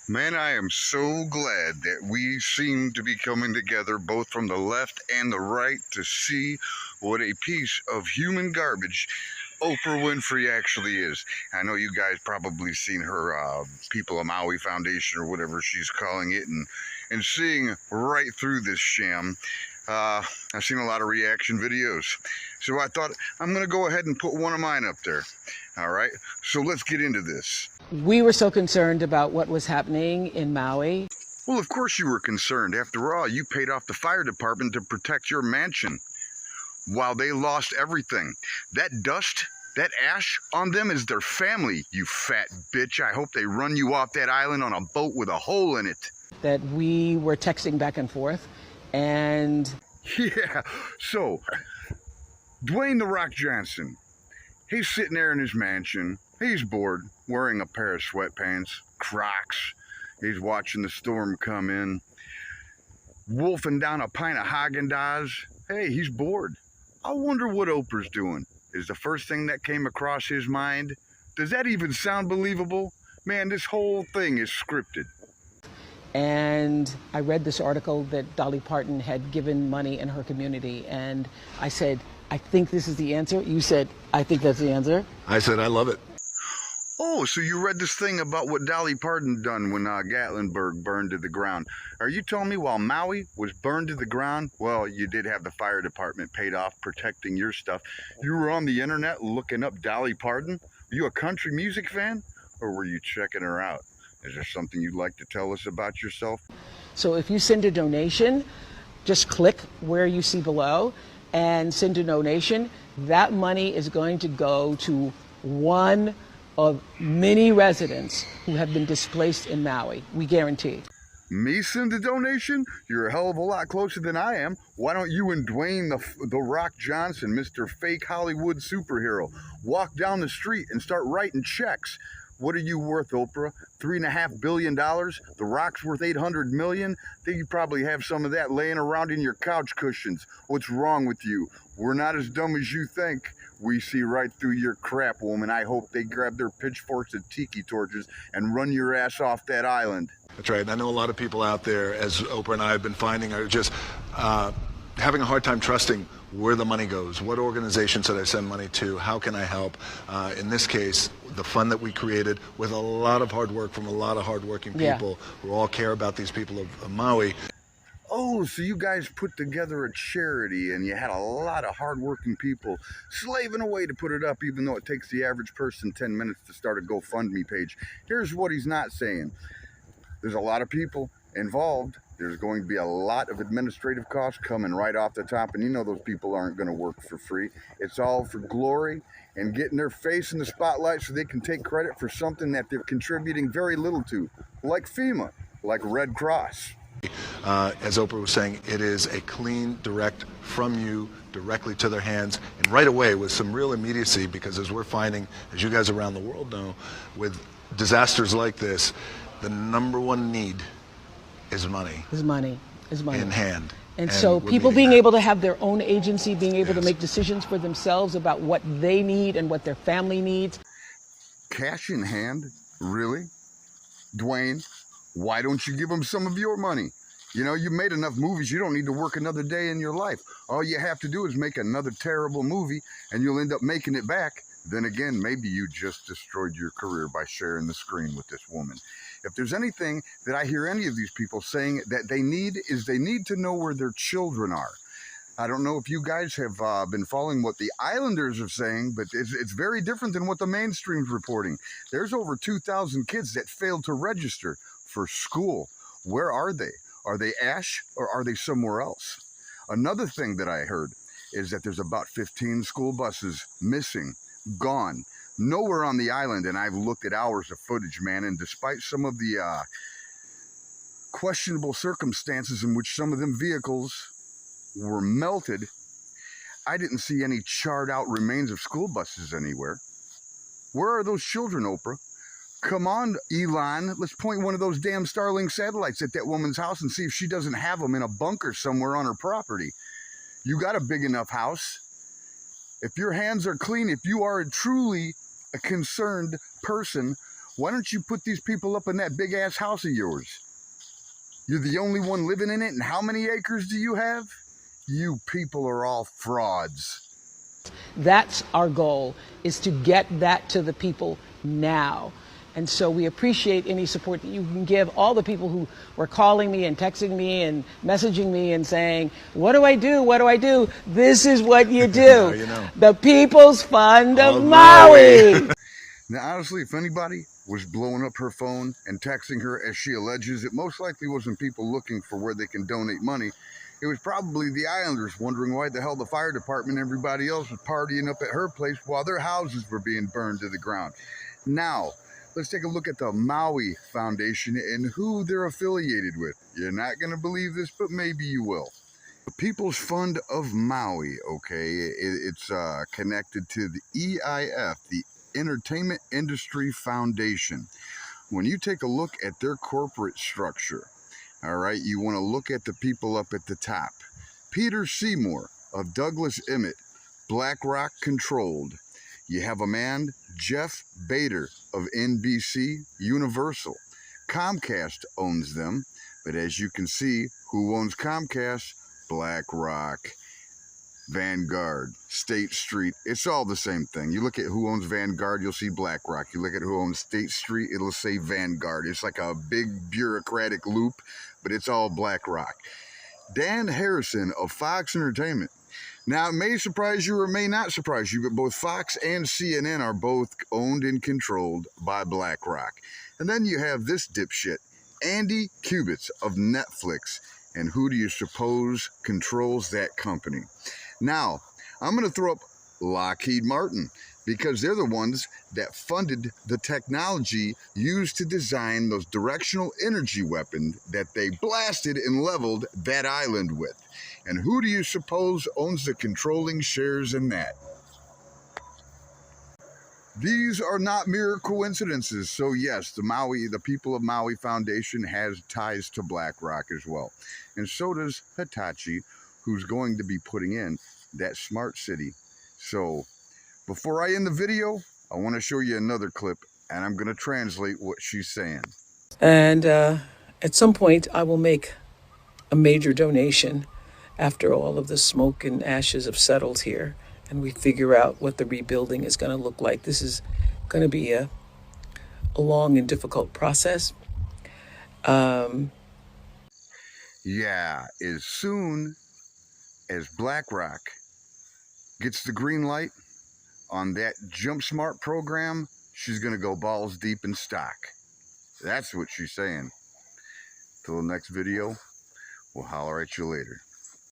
Man, I am so glad that we seem to be coming together both from the left and the right to see what a piece of human garbage Oprah Winfrey actually is. I know you guys probably seen her people of Maui Foundation or whatever she's calling it, and seeing right through this sham. I've seen a lot of reaction videos. So I thought I'm going to go ahead and put one of mine up there. All right, so let's get into this. We were so concerned about what was happening in Maui. Well, of course you were concerned. After all, you paid off the fire department to protect your mansion while they lost everything. That dust, that ash on them is their family, you fat bitch. I hope they run you off that island on a boat with a hole in it. That we were texting back and forth, and Yeah, so Dwayne "The Rock" Johnson, he's sitting there in his mansion. He's bored, wearing a pair of sweatpants, Crocs. He's watching the storm come in, wolfing down a pint of Haagen-Dazs. Hey, he's bored. I wonder what Oprah's doing, is the first thing that came across his mind. Does that even sound believable? Man, this whole thing is scripted. and I read this article that Dolly Parton had given money in her community, and I said, I think this is the answer. You said, I think that's the answer. I said, I love it. Oh, so you read this thing about what Dolly Parton done when Gatlinburg burned to the ground. Are you telling me while Maui was burned to the ground, well, you did have the fire department paid off protecting your stuff. You were on the internet looking up Dolly Parton? Are you a country music fan? Or were you checking her out? Is there something you'd like to tell us about yourself? So if you send a donation, just click where you see below and send a donation. That money is going to go to one of many residents who have been displaced in Maui. We guarantee. Me send a donation? You're a hell of a lot closer than I am. Why don't you and Dwayne the Rock Johnson, Mr. Fake Hollywood superhero, walk down the street and start writing checks? What are you worth, Oprah? $3.5 billion? The Rock's worth $800 million? Think you probably have some of that laying around in your couch cushions. What's wrong with you? We're not as dumb as you think. We see right through your crap, woman. I hope they grab their pitchforks and tiki torches and run your ass off that island. That's right. And I know a lot of people out there, as Oprah and I have been finding, are just having a hard time trusting where the money goes. What organization should I send money to? How can I help? In this case, the fund that we created with a lot of hard work from a lot of hardworking people who all care about these people of Maui. Oh, so you guys put together a charity and you had a lot of hardworking people slaving away to put it up, even though it takes the average person 10 minutes to start a GoFundMe page. Here's what he's not saying. There's a lot of people involved. There's going to be a lot of administrative costs coming right off the top, and you know those people aren't going to work for free. It's all for glory and getting their face in the spotlight so they can take credit for something that they're contributing very little to, like FEMA, like Red Cross. As Oprah was saying, it is a clean, direct from you directly to their hands, and right away with some real immediacy, because as we're finding, as you guys around the world know, with disasters like this, the number one need is money. Is money. In hand. And so people being able to have their own agency, being able to make decisions for themselves about what they need and what their family needs. Cash in hand? Really? Dwayne, why don't you give them some of your money? You know, you made enough movies, you don't need to work another day in your life. All you have to do is make another terrible movie and you'll end up making it back. Then again, maybe you just destroyed your career by sharing the screen with this woman. If there's anything that I hear any of these people saying that they need, is they need to know where their children are. I don't know if you guys have been following what the Islanders are saying, but it's very different than what the mainstream's reporting. There's over 2,000 kids that failed to register for school. Where are they? Are they Ash or are they somewhere else? Another thing that I heard is that there's about 15 school buses missing, gone, nowhere on the island, and I've looked at hours of footage, man, and despite some of the questionable circumstances in which some of them vehicles were melted, I didn't see any charred out remains of school buses anywhere. Where are those children, Oprah? Come on, Elon, let's point one of those damn Starlink satellites at that woman's house and see if she doesn't have them in a bunker somewhere on her property. You got a big enough house. If your hands are clean, if you are truly a concerned person, Why don't you put these people up in that big ass house of yours? You're the only one living in it, and how many acres do you have? You people are all frauds. That's our goal, is to get that to the people now. And so we appreciate any support that you can give. All the people who were calling me and texting me and messaging me and saying, what do I do? What do I do? This is what you do. Now you know. The People's Fund of Oh, Maui. Now, honestly, if anybody was blowing up her phone and texting her as she alleges, it most likely wasn't people looking for where they can donate money. It was probably the islanders wondering why the hell the fire department and everybody else was partying up at her place while their houses were being burned to the ground. Now, let's take a look at the Maui Foundation and who they're affiliated with. You're not going to believe this, but maybe you will. The People's Fund of Maui, okay, it's connected to the EIF, the Entertainment Industry Foundation. When you take a look at their corporate structure, all right, you want to look at the people up at the top. Peter Seymour of Douglas Emmett, BlackRock controlled. You have a man, Jeff Bader of NBC Universal. Comcast owns them, but as you can see, who owns Comcast? BlackRock, Vanguard, State Street. It's all the same thing. You look at who owns Vanguard, you'll see BlackRock. You look at who owns State Street, it'll say Vanguard. It's like a big bureaucratic loop, but it's all BlackRock. Dan Harrison of Fox Entertainment. Now, it may surprise you or may not surprise you, but both Fox and CNN are both owned and controlled by BlackRock. And then you have this dipshit, Andy Kubitz of Netflix. And who do you suppose controls that company? Now, I'm going to throw up Lockheed Martin, because they're the ones that funded the technology used to design those directional energy weapons that they blasted and leveled that island with. And who do you suppose owns the controlling shares in that? These are not mere coincidences. So yes, the People of Maui Foundation has ties to BlackRock as well. And so does Hitachi, who's going to be putting in that smart city. So before I end the video, I want to show you another clip, and I'm going to translate what she's saying. And at some point, I will make a major donation after all of the smoke and ashes have settled here and we figure out what the rebuilding is going to look like. This is going to be a long and difficult process. Yeah, as soon as BlackRock gets the green light on that Jump Smart program, she's going to go balls deep in stock. That's what she's saying. Till the next video, we'll holler at you later.